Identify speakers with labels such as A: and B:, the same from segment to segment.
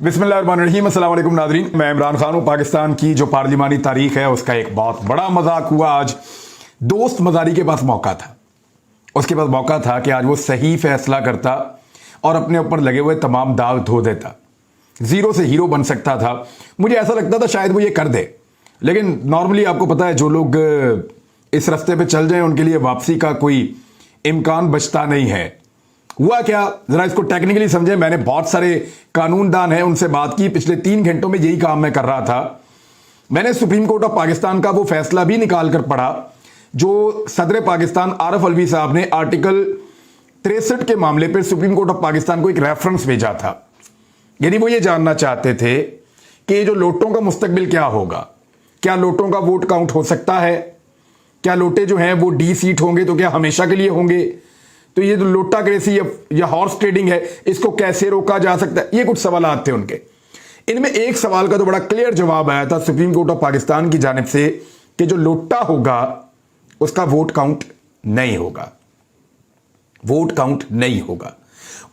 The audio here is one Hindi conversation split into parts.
A: बिस्मिल्लाहिर्रहमानिर्रहीम, अस्सलाम वालेकुम नाज़रीन। मैं इमरान खान हूँ। पाकिस्तान की जो पार्लिमानी तारीख है उसका एक बहुत बड़ा मजाक हुआ आज। दोस्त मजारी के पास मौका था, उसके पास मौका था कि आज वो सही फैसला करता और अपने ऊपर लगे हुए तमाम दाग धो देता, जीरो से हीरो बन सकता था। मुझे ऐसा लगता था शायद वो ये कर दे, लेकिन नॉर्मली आपको पता है जो लोग इस रास्ते पे चल जाएं उनके लिए वापसी का कोई इम्कान बचता नहीं है। हुआ क्या, जरा इसको टेक्निकली समझे। मैंने बहुत सारे कानूनदान हैं उनसे बात की, पिछले 3 घंटों में यही काम मैं कर रहा था। मैंने सुप्रीम कोर्ट ऑफ पाकिस्तान का वो फैसला भी निकाल कर पढ़ा जो सदर पाकिस्तान आरिफ अलवी साहब ने आर्टिकल 63 के मामले पर सुप्रीम कोर्ट ऑफ पाकिस्तान को एक रेफरेंस भेजा था। यानी वो ये जानना चाहते थे कि जो लोटों का मुस्तकबिल क्या होगा, क्या लोटों का वोट काउंट हो सकता है, क्या लोटे जो हैं वो डी सीट होंगे तो क्या हमेशा के लिए होंगे, तो ये जो लोटा क्रेसी या हॉर्स ट्रेडिंग है इसको कैसे रोका जा सकता है। ये कुछ सवाल थे उनके। इनमें एक सवाल का तो बड़ा क्लियर जवाब आया था सुप्रीम कोर्ट ऑफ पाकिस्तान की जानिब से कि जो लोटा होगा उसका वोट काउंट नहीं होगा, वोट काउंट नहीं होगा।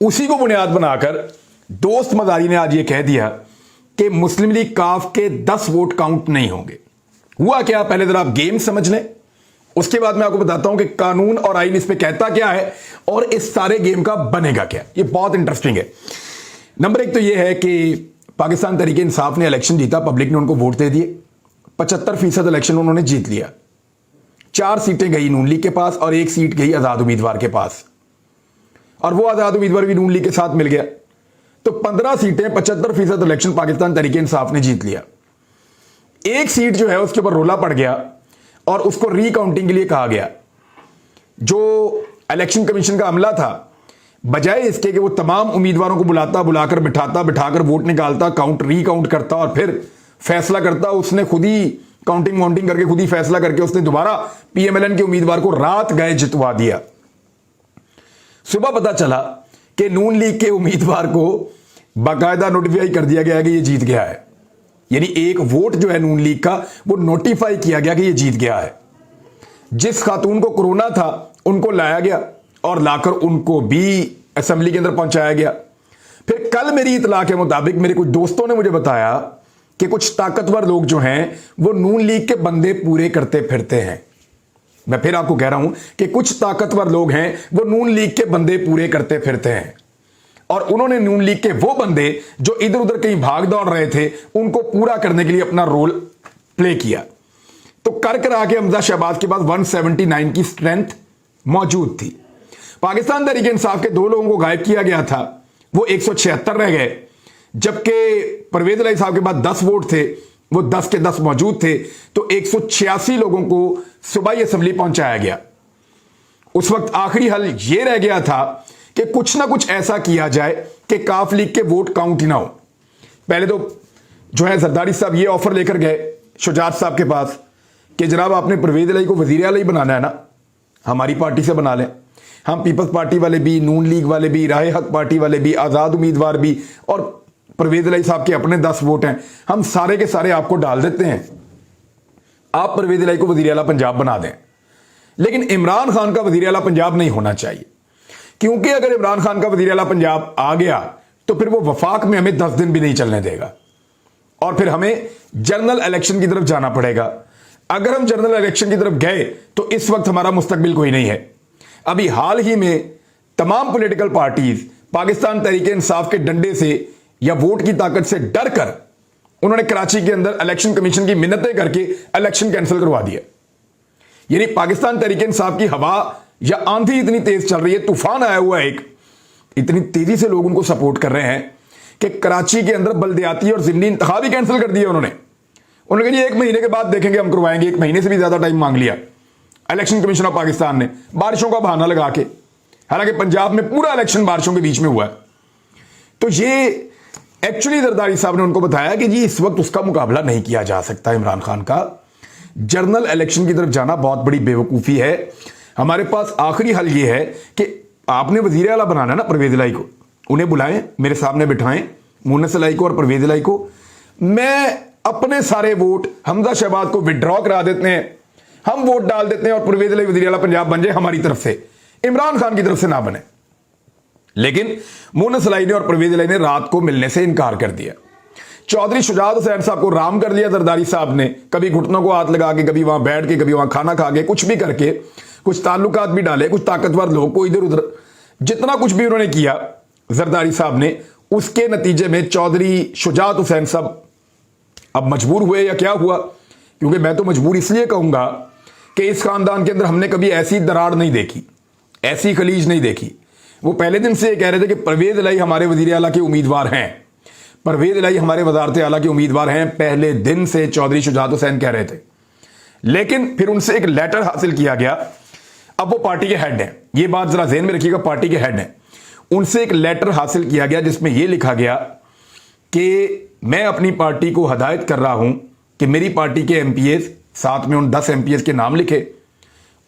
A: उसी को बुनियाद बनाकर दोस्त मजारी ने आज ये कह दिया कि मुस्लिम लीग काफ के 10 वोट काउंट नहीं होंगे। हुआ क्या, पहले जरा आप गेम समझ लें, उसके बाद मैं आपको बताता हूं कि कानून और आईन इस पे कहता क्या है और इस सारे गेम का बनेगा क्या। ये बहुत इंटरेस्टिंग है। नंबर 1 तो ये है कि पाकिस्तान तहरीक इंसाफ ने इलेक्शन जीता, पब्लिक ने उनको वोट दे दिए, 75% इलेक्शन उन्होंने जीत लिया। 4 सीटें गई नून लीग के पास और 1 सीट गई आजाद उम्मीदवार के पास, और वो आजाद उम्मीदवार भी नून लीग के साथ मिल गया। तो 15 सीटें 75% इलेक्शन पाकिस्तान तहरीक इंसाफ ने जीत लिया। 1 सीट जो है उसके ऊपर रोला पड़ गया और उसको रीकाउंटिंग के लिए कहा गया। जो इलेक्शन कमीशन का अमला था, बजाय इसके कि वो तमाम उम्मीदवारों को बुलाकर बिठाकर वोट निकालता, रीकाउंट करता और फिर फैसला करता, उसने खुद ही काउंटिंग करके खुद ही फैसला करके उसने दोबारा पीएमएलएन के उम्मीदवार को रात गए जितवा दिया। सुबह पता चला कि नून लीग के उम्मीदवार को बाकायदा नोटिफाई कर दिया गया कि ये जीत गया है। यानी एक वोट जो है नून लीग का वो नोटिफाई किया गया कि ये जीत गया है। जिस खातून को कोरोना था उनको लाया गया और लाकर उनको भी असेंबली के अंदर पहुंचाया गया। फिर कल मेरी इतला के मुताबिक मेरे कुछ दोस्तों ने मुझे बताया कि कुछ ताकतवर लोग जो हैं वो नून लीग के बंदे पूरे करते फिरते हैं। मैं फिर आपको कह रहा हूं कि कुछ ताकतवर लोग हैं वो नून लीग के बंदे पूरे करते फिरते हैं, और उन्होंने नून लीग के वो बंदे जो इधर उधर कहीं भाग दौड़ रहे थे उनको पूरा करने के लिए अपना रोल प्ले किया। तो कर आके हमजा शहबाज के पास 179 की स्ट्रेंथ मौजूद थी। पाकिस्तान तहरीक इंसाफ के 2 लोगों को गायब किया गया था, वो 176 रह गए, जबकि परवेज इलाही साहब के पास 10 वोट थे, वो 10 के 10 मौजूद थे। तो 186 लोगों को सूबाई असेंबली पहुंचाया गया। उस वक्त आखिरी हल ये रह गया था कि कुछ ना कुछ ऐसा किया जाए कि काफ लीग के वोट काउंट ही ना हो। पहले तो जो है जरदारी साहब ये ऑफर लेकर गए शुजात साहब के पास कि जनाब आपने परवेज इलाही को वजीर आला ही बनाना है ना, हमारी पार्टी से बना लें, हम पीपल्स पार्टी वाले भी, नून लीग वाले भी, राह हक पार्टी वाले भी, आजाद उम्मीदवार भी, और परवेज इलाही साहब के अपने 10 वोट हैं, हम सारे के सारे आपको डाल देते हैं, आप परवेज इलाही को वजीर आला पंजाब बना दें। लेकिन इमरान खान का वजीर आला पंजाब नहीं होना चाहिए, क्योंकि अगर इमरान खान का वजीर आला पंजाब आ गया तो फिर वो वफाक में हमें 10 दिन भी नहीं चलने देगा और फिर हमें जनरल इलेक्शन की तरफ जाना पड़ेगा। अगर हम जनरल इलेक्शन की तरफ गए तो इस वक्त हमारा मुस्तकबिल कोई नहीं है। अभी हाल ही में तमाम पॉलिटिकल पार्टीज पाकिस्तान तहरीक इंसाफ के डंडे से या वोट की ताकत से डर कर उन्होंने कराची के अंदर इलेक्शन कमीशन की मिन्नतें करके इलेक्शन कैंसिल करवा दिया। यानी पाकिस्तान तहरीक इंसाफ की हवा या आंधी इतनी तेज चल रही है, तूफान आया हुआ है एक, इतनी तेजी से लोग उनको सपोर्ट कर रहे हैं कि कराची के अंदर बल्दियाती और जिमनी इंतखाब ही कैंसिल कर दिए उन्होंने कहा जी 1 महीने के बाद देखेंगे, हम करवाएंगे। 1 महीने से भी ज्यादा टाइम मांग लिया इलेक्शन कमीशन ऑफ पाकिस्तान ने, बारिशों का बहाना लगा के। हालांकि पंजाब में पूरा इलेक्शन बारिशों के बीच में हुआ है। तो ये एक्चुअली जरदारी साहब ने उनको बताया कि जी इस वक्त उसका मुकाबला नहीं किया जा सकता इमरान खान का, जनरल इलेक्शन की तरफ जाना बहुत बड़ी बेवकूफी है। हमारे पास आखिरी हल यह है कि आपने वजीर आला बनाना ना परवेज इलाही को, उन्हें बुलाएं, मेरे सामने बिठाएं, मुन्नस इलाही को और परवेज इलाही को। मैं अपने सारे वोट हमजा शहबाज को विड्रॉ करा देते हैं, हम वोट डाल देते हैं और परवेज इलाही वजीर आला पंजाब बन जाए हमारी तरफ से, इमरान खान की तरफ से ना बने। लेकिन मोनस इलाही ने और परवेज इलाही ने रात को मिलने से इनकार कर दिया। चौधरी शुजात हुसैन साहब को राम कर दिया जरदारी साहब ने, कभी घुटनों को हाथ लगा के, कभी वहां बैठ के, कभी वहां खाना खा के, कुछ भी करके, कुछ ताल्लुकात भी डाले, कुछ ताकतवर लोग को इधर उधर, जितना कुछ भी उन्होंने किया जरदारी साहब ने, उसके नतीजे में चौधरी शुजात हुसैन साहब अब मजबूर हुए। या क्या हुआ, क्योंकि मैं तो मजबूर इसलिए कहूंगा कि इस खानदान के अंदर हमने कभी ऐसी दरार नहीं देखी, ऐसी खलीज नहीं देखी। वो पहले दिन से कह रहे थे कि परवेज इलाही हमारे वजीर आला के उम्मीदवार हैं, परवेज इलाही हमारे वजारत आला के उम्मीदवार हैं, पहले दिन से चौधरी शुजात हुसैन कह रहे थे। लेकिन फिर उनसे एक लेटर हासिल किया गया, अब वो पार्टी के हेड हैं, ये बात जरा ज़हन में रखिएगा, पार्टी के हेड हैं। उनसे एक लेटर हासिल किया गया जिसमें यह लिखा गया कि मैं अपनी पार्टी को हदायत कर रहा हूं कि मेरी पार्टी के एमपीएस, साथ में उन 10 एमपीएस के नाम लिखे,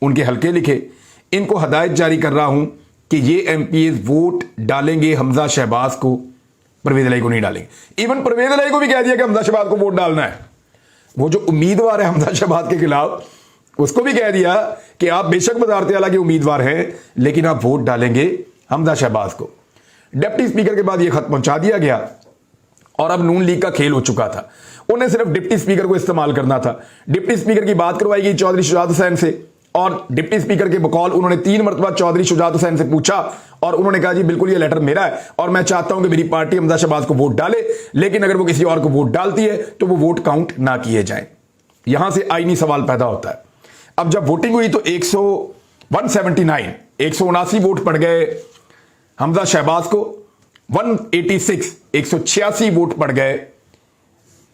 A: उनके हल्के लिखे, इनको हदायत जारी कर रहा हूं कि ये एमपीएस वोट डालेंगे हमजा शहबाज को, परवेज इलाही को नहीं डालेंगे। इवन परवेज इलाही को भी कह दिया कि हमजा शहबाज को वोट डालना है। वो जो उम्मीदवार है हमजा शहबाज के खिलाफ, उसको भी कह दिया कि आप बेशक वजारत आला के उम्मीदवार हैं, लेकिन आप वोट डालेंगे हमजा शहबाज को। डिप्टी स्पीकर के बाद यह खत पहुंचा दिया गया और अब नून लीग का खेल हो चुका था। उन्हें सिर्फ डिप्टी स्पीकर को इस्तेमाल करना था। डिप्टी स्पीकर की बात करवाई गई चौधरी शुजात हुसैन से, और डिप्टी स्पीकर के बकौल उन्होंने 3 मरतबा चौधरी शुजात हुसैन से पूछा और उन्होंने कहा जी बिल्कुल ये लेटर मेरा है और मैं चाहता हूं कि मेरी पार्टी हमजा शहबाज को वोट डाले, लेकिन अगर वो किसी और को वोट डालती है तो वो वोट काउंट ना किए जाए। यहां से आईनी सवाल पैदा होता है। अब जब वोटिंग हुई तो 179 वोट पड़ गए हमजा शहबाज को, 186 वोट पड़ गए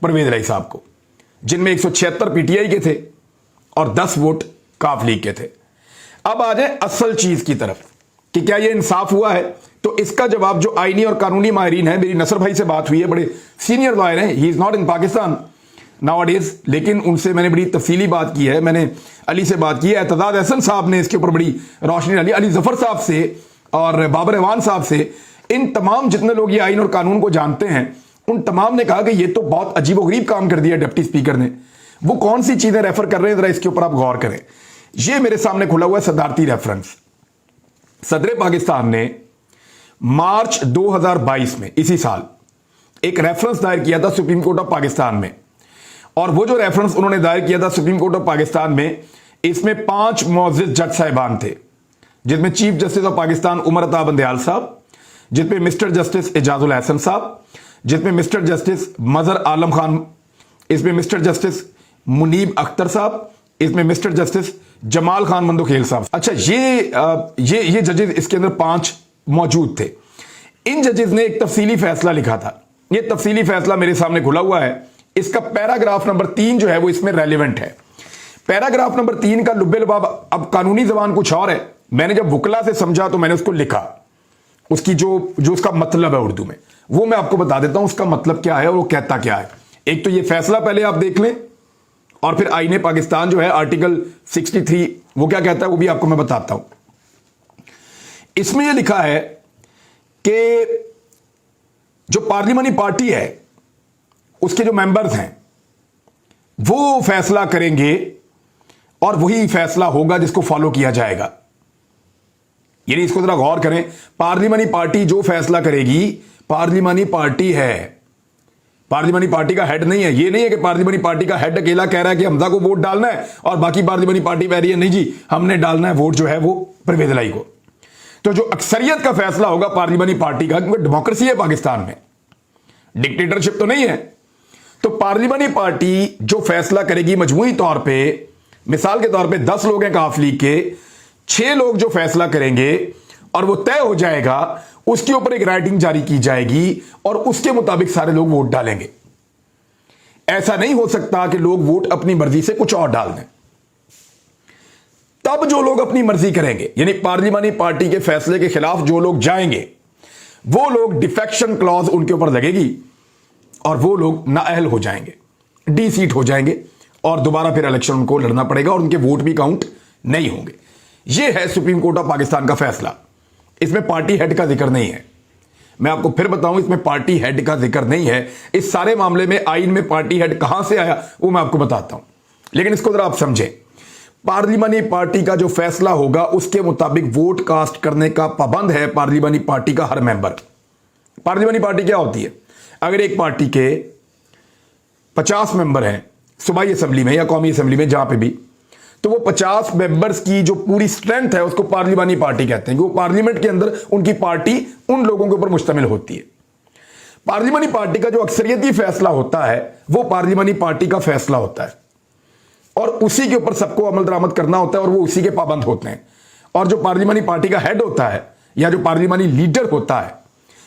A: परवेज इलाही साहब को, जिनमें 176 पीटीआई के थे और 10 वोट काफ लीग के थे। अब आ जाए असल चीज की तरफ कि क्या यह इंसाफ हुआ है, तो इसका जवाब जो आईनी और कानूनी माहिरीन है, मेरी नसर भाई से बात हुई है, बड़े सीनियर लॉयर हैं, he is not in Pakistan nowadays, लेकिन उनसे मैंने बड़ी तफसीली बात की है, मैंने अली से बात की है, एतजाज अहसन साहब ने इसके ऊपर बड़ी रोशनी डाली, अली जफर साहब से और बाबर रहमान साहब से, इन तमाम जितने लोग ये आइन और कानून को जानते हैं, उन तमाम ने कहा कि ये तो बहुत अजीबोगरीब काम कर दिया डिप्टी स्पीकर ने। वो कौन सी चीजें रेफर कर रहे हैं, जरा इसके ऊपर आप गौर करें। ये मेरे सामने खुला हुआ है सदारती रेफरेंस। सदर पाकिस्तान ने मार्च 2022 में, इसी साल, एक रेफरेंस दायर किया था सुप्रीम कोर्ट ऑफ पाकिस्तान में, और वो जो रेफरेंस उन्होंने दायर किया था सुप्रीम कोर्ट ऑफ पाकिस्तान में, इसमें 5 मुअज़्ज़िज़ जज साहिबान थे, जिसमें chief justice of Pakistan Umar Ata Bandial साहब, जिसमें मिस्टर जस्टिस एजाजुल एहसन साहब, जिसमें मिस्टर जस्टिस मजहर आलम खान, इसमें मिस्टर जस्टिस मुनीब अख्तर साहब, इसमें मिस्टर जस्टिस जमाल खान मंदोखेल साहब। अच्छा, ये जजेस इसके अंदर 5 मौजूद थे। इन जजेस ने एक तफसीली फैसला लिखा था। ये तफसीली फैसला मेरे सामने खुला हुआ है। इसका पैराग्राफ नंबर 3 जो है वो इसमें रेलिवेंट है। पैराग्राफ नंबर 3 का लुब्बे लुबाब, अब कानूनी जबान कुछ और है, मैंने जब वुकला से समझा तो मैंने उसको लिखा, उसकी जो उसका मतलब है उर्दू में, वो मैं आपको बता देता हूं उसका मतलब क्या है और वो कहता क्या है। एक तो ये फैसला पहले आप देख लें, और फिर आईने पाकिस्तान जो है आर्टिकल 63 वो क्या कहता है वो भी आपको मैं बताता हूं। इसमें यह लिखा है कि जो पार्लियामानी पार्टी है उसके जो मेंबर्स हैं वो फैसला करेंगे और वही फैसला होगा जिसको फॉलो किया जाएगा। यानी इसको जरा गौर करें, पार्लियामानी पार्टी जो फैसला करेगी, पार्लियामानी पार्टी है, पार्लियामानी पार्टी का हेड नहीं है। ये नहीं है कि पार्लियामानी पार्टी का हेड अकेला कह रहा है कि हमजा को वोट डालना है और बाकी पार्लियामानी पार्टी कह रही है नहीं जी हमने डालना है वोट जो है वो परवेज इलाही को। तो जो अक्सरियत का फैसला होगा पार्लियामानी पार्टी का, क्योंकि डेमोक्रेसी है पाकिस्तान में, डिक्टेटरशिप तो नहीं है, तो पार्लियामानी पार्टी जो फैसला करेगी मजमूई तौर पर, मिसाल के तौर पर 10 लोग हैं काफ लीग के, 6 लोग जो फैसला करेंगे और वो तय हो जाएगा, उसके ऊपर एक राइटिंग जारी की जाएगी और उसके मुताबिक सारे लोग वोट डालेंगे। ऐसा नहीं हो सकता कि लोग वोट अपनी मर्जी से कुछ और डाल दें। तब जो लोग अपनी मर्जी करेंगे, यानी पार्लियामानी पार्टी के फैसले के खिलाफ जो लोग जाएंगे, वो लोग डिफेक्शन क्लॉज उनके ऊपर लगेगी और वो लोग नाअहल हो जाएंगे, डी सीट हो जाएंगे और दोबारा फिर इलेक्शन उनको लड़ना पड़ेगा और उनके वोट भी काउंट नहीं होंगे। यह है सुप्रीम कोर्ट ऑफ पाकिस्तान का फैसला। इसमें पार्टी हेड का जिक्र नहीं है। मैं आपको फिर बताऊं, इसमें पार्टी हेड का जिक्र नहीं है। इस सारे मामले में आइन में पार्टी हेड कहां से आया वो मैं आपको बताता हूं, लेकिन इसको जरा आप समझें। पार्लिमानी पार्टी का जो फैसला होगा उसके मुताबिक वोट कास्ट करने का पाबंद है पार्लिमानी पार्टी का हर मेंबर। पार्लिमानी पार्टी क्या होती है? अगर एक पार्टी के 50 मेंबर हैं सूबाई असेंबली में या कौमी असेंबली में, जहां पे भी, तो वो 50 मेंबर्स की जो पूरी स्ट्रेंथ है उसको पार्लिमानी पार्टी कहते हैं, कि वो पार्लियामेंट के अंदर उनकी पार्टी उन लोगों के ऊपर मुश्तमिल होती है। पार्लिमानी पार्टी का जो अक्सरियती फैसला होता है वो पार्लिमानी पार्टी का फैसला होता है और उसी के ऊपर सबको अमल दरामद करना होता है और वो उसी के पाबंद होते हैं। और जो पार्लिमानी पार्टी का हेड होता है या जो पार्लिमानी लीडर होता है,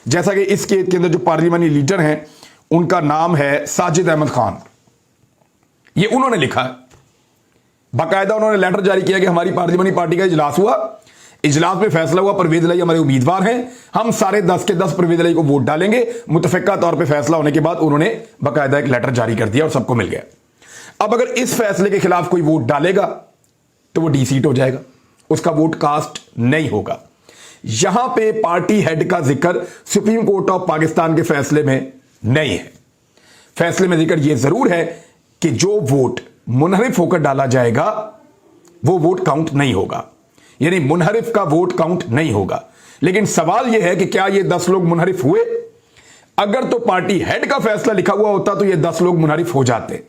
A: जैसा कि इस केस के अंदर जो पार्लिमानी लीडर हैं उनका नाम है साजिद अहमद खान, ये उन्होंने लिखा है, बाकायदा उन्होंने लेटर जारी किया कि हमारी पार्लिमानी पार्टी का इजलास हुआ, इजलास में फैसला हुआ परवेज इलाही हमारे उम्मीदवार हैं, हम सारे 10 के 10 परवेज इलाही को वोट डालेंगे। मुतफिका तौर पे फैसला होने के बाद उन्होंने बाकायदा एक लेटर जारी कर दिया और सबको मिल गया। अब अगर इस फैसले के खिलाफ कोई वोट डालेगा तो वो डीसीट हो जाएगा, उसका वोट कास्ट नहीं होगा। यहां पे पार्टी हेड का जिक्र सुप्रीम कोर्ट ऑफ पाकिस्तान के फैसले में नहीं है। फैसले में जिक्र यह जरूर है कि जो वोट मुनहरिफ होकर डाला जाएगा वो वोट काउंट नहीं होगा, यानी मुनहरिफ का वोट काउंट नहीं होगा। लेकिन सवाल यह है कि क्या ये 10 लोग मुनहरिफ हुए? अगर तो पार्टी हेड का फैसला लिखा हुआ होता तो ये 10 लोग मुनहरिफ हो जाते,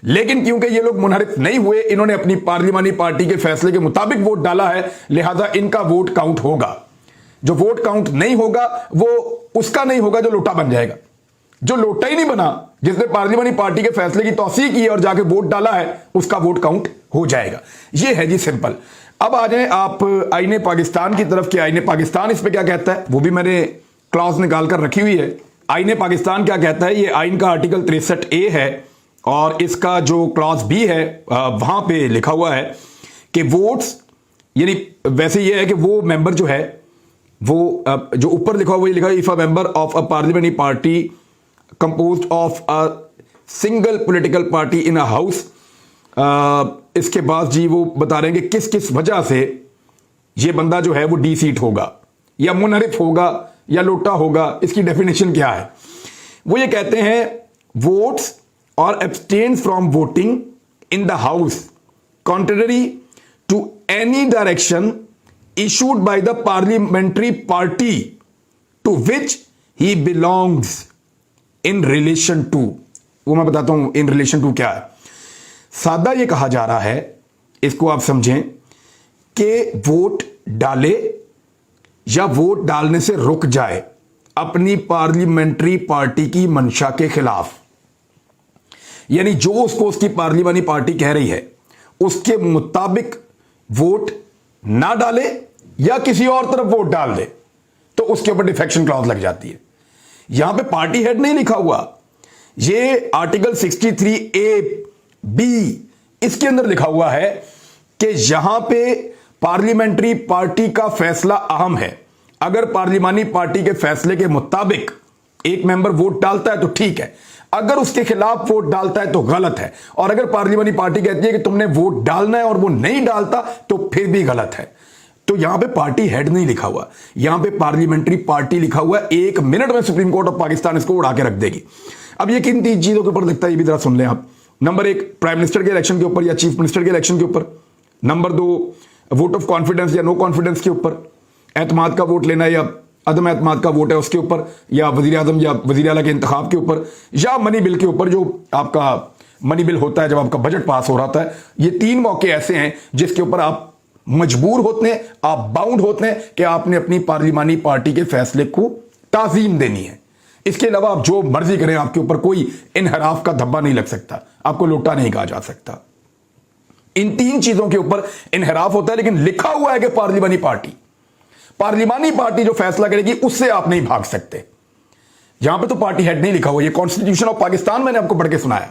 A: लेकिन क्योंकि ये लोग मुनहरिफ नहीं हुए, इन्होंने अपनी पार्लिमानी पार्टी के फैसले के मुताबिक वोट डाला है, लिहाजा इनका वोट काउंट होगा। जो वोट काउंट नहीं होगा वो उसका नहीं होगा जो लोटा बन जाएगा। जो लोटा ही नहीं बना, जिसने पार्लिमानी पार्टी के फैसले की तौसीक की और जाके वोट डाला है, उसका वोट काउंट हो जाएगा। यह है जी सिंपल। अब आ जाए आप आईने पाकिस्तान की तरफ कि आईने पाकिस्तान इस पे क्या कहता है, वो भी मैंने क्लॉज निकाल कर रखी हुई है। आईने पाकिस्तान क्या कहता है, ये आइन का आर्टिकल 63A है और इसका जो क्लॉज बी है वहां पे लिखा हुआ है कि वोट्स, यानी वैसे ये है कि वो मेंबर जो है वो जो ऊपर लिखा हुआ, ये लिखा है if a member of a parliamentary party composed of a single political party in a house, इसके बाद जी वो बता रहे हैं कि किस किस वजह से ये बंदा जो है वो डी सीट होगा या मुनहरिफ होगा या लोटा होगा। इसकी डेफिनेशन क्या है? वो ये कहते हैं वोट्स और abstain from voting in the house contrary to any direction issued by the parliamentary party to which he belongs in relation to। वो मैं बताता हूं in relation to क्या है। सादा ये कहा जा रहा है, इसको आप समझें कि वोट डाले या वोट डालने से रुक जाए अपनी पार्लियामेंट्री पार्टी की मंशा के खिलाफ, यानी जो उसको उसकी पार्लियामानी पार्टी कह रही है उसके मुताबिक वोट ना डाले या किसी और तरफ वोट डाल दे तो उसके ऊपर डिफेक्शन क्लॉज लग जाती है। यहां पे पार्टी हेड नहीं लिखा हुआ, ये आर्टिकल 63A(b) इसके अंदर लिखा हुआ है कि यहां पे पार्लियामेंट्री पार्टी का फैसला अहम है। अगर पार्लियामानी पार्टी के फैसले के मुताबिक एक मेंबर वोट डालता है तो ठीक है, अगर उसके खिलाफ वोट डालता है तो गलत है, और अगर पार्लियामानी पार्टी कहती है कि तुमने वोट डालना है और वो नहीं डालता तो फिर भी गलत है। तो यहां पे पार्टी हेड नहीं लिखा हुआ, यहां पे पार्लियामेंट्री पार्टी लिखा हुआ है। 1 मिनट में सुप्रीम कोर्ट ऑफ पाकिस्तान इसको उड़ा के रख देगी। अब ये किन 3 चीजों के ऊपर लिखता है ये भी जरा सुन लें आप। नंबर 1 प्राइम मिनिस्टर के इलेक्शन के ऊपर या चीफ मिनिस्टर के इलेक्शन के ऊपर। नंबर 2 वोट ऑफ कॉन्फिडेंस या नो कॉन्फिडेंस के ऊपर, एतमाद का वोट लेना या अदम एतमाद का वोट है उसके ऊपर, या वजीर आजम या वजीर आला के इंतखाब के ऊपर, या मनी बिल के ऊपर, जो आपका मनी बिल होता है जब आपका बजट पास हो रहा है। ये 3 मौके ऐसे हैं जिसके ऊपर आप मजबूर होते हैं, आप बाउंड होते हैं कि आपने अपनी पार्लियामानी पार्टी के फैसले को ताजीम देनी है। इसके अलावा आप जो मर्जी करें, आपके ऊपर कोई इनहराफ का धब्बा नहीं लग सकता, आपको लोटा नहीं कहा जा सकता। इन 3 चीजों के ऊपर इनहराफ होता है, लेकिन लिखा हुआ है कि पार्लियामानी पार्टी जो फैसला करेगी उससे आप नहीं भाग सकते। यहां पे तो पार्टी हेड नहीं लिखा हुआ। ये कॉन्स्टिट्यूशन ऑफ पाकिस्तान मैंने आपको पढ़ के सुनाया,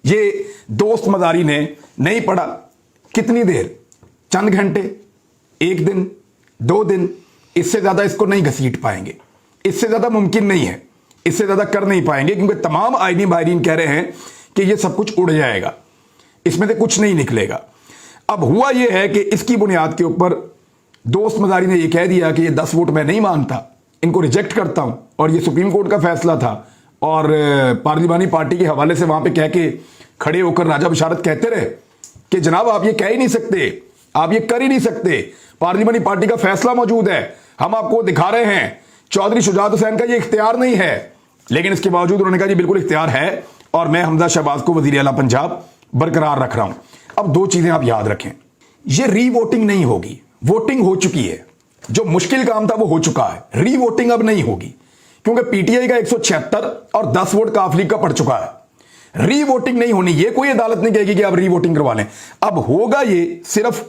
A: ये दोस्त मजारी ने नहीं पढ़ा। कितनी देर? चंद घंटे, 1 दिन, 2 दिन, इससे ज्यादा इसको नहीं घसीट पाएंगे, इससे ज्यादा मुमकिन नहीं है, इससे ज्यादा कर नहीं पाएंगे, क्योंकि तमाम आईनी माहिरीन कह रहे हैं कि यह सब कुछ उड़ जाएगा, इसमें से कुछ नहीं निकलेगा। अब हुआ यह है कि इसकी बुनियाद के ऊपर दोस्त मजारी ने यह कह दिया कि ये 10 वोट मैं नहीं मानता, इनको रिजेक्ट करता हूं, और ये सुप्रीम कोर्ट का फैसला था, और पार्लियामानी पार्टी के हवाले से वहां पे कह के खड़े होकर राजा बिशारत कहते रहे कि जनाब आप ये कह ही नहीं सकते, आप ये कर ही नहीं सकते, पार्लियामानी पार्टी का फैसला मौजूद है, हम आपको दिखा रहे हैं, चौधरी शुजात हुसैन का ये इख्तियार नहीं है। लेकिन इसके बावजूद उन्होंने कहा जी बिल्कुल इख्तियार है और मैं हमजा शहबाज को वजीर आला पंजाब बरकरार रख रहा हूं। अब दो चीजें आप याद रखें, ये री वोटिंग नहीं होगी, वोटिंग हो चुकी है, जो मुश्किल काम था वो हो चुका है, री वोटिंग अब नहीं होगी क्योंकि पीटीआई का 176 और 10 वोट काफ लीग का पड़ चुका है। री वोटिंग नहीं होनी, ये कोई अदालत नहीं कहेगी कि आप री वोटिंग करवा लें। अब होगा ये सिर्फ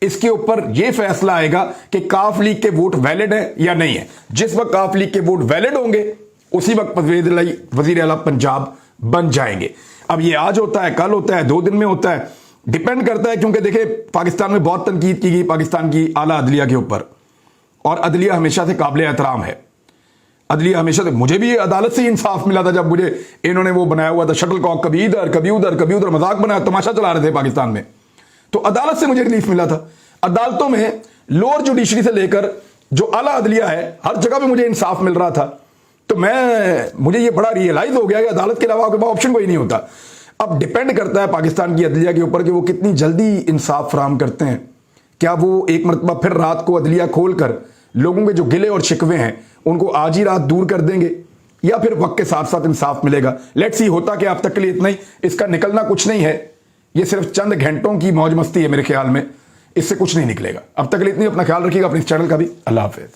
A: इसके ऊपर यह फैसला आएगा कि काफ लीग के वोट वैलिड है या नहीं है। जिस वक्त काफ लीग के वोट वैलिड होंगे उसी वक्त वजीर आला पंजाब बन जाएंगे। अब ये आज होता है, कल होता है, 2 दिन में होता है, डिपेंड करता है। क्योंकि देखिए पाकिस्तान में बहुत तनकीद की गई पाकिस्तान की आला अदलिया के ऊपर, और अदलिया हमेशा से काबिल एहतराम है। अदलिया हमेशा से, मुझे भी अदालत से इंसाफ मिला था जब मुझे इन्होंने वो बनाया हुआ था शटल कॉक, कभी इधर कभी उधर कभी उधर, मजाक बनाया, तमाशा चला रहे थे पाकिस्तान में, तो अदालत से मुझे रिलीफ मिला था। अदालतों में लोअर जुडिशरी से लेकर जो आला अदलिया है हर जगह पे मुझे इंसाफ मिल रहा था। तो मुझे ये बड़ा रियलाइज हो गया कि अदालत के अलावा आपके पास ऑप्शन कोई नहीं होता। अब डिपेंड करता है पाकिस्तान की अदलिया के ऊपर कि वो कितनी जल्दी इंसाफ फराहम करते हैं। क्या वो एक मरतबा फिर रात को अदलिया खोलकर लोगों के जो गिले और शिकवे हैं उनको आज ही रात दूर कर देंगे, या फिर वक्त के साथ साथ इंसाफ मिलेगा। लेट्स सी, होता कि अब तक के लिए इतना ही, इसका निकलना कुछ नहीं है, ये सिर्फ चंद घंटों की मौज मस्ती है मेरे ख्याल में, इससे कुछ नहीं निकलेगा। अब तक के लिए इतनी, अपना ख्याल रखिएगा, अपने इस चैनल का भी। अल्लाह हाफिज।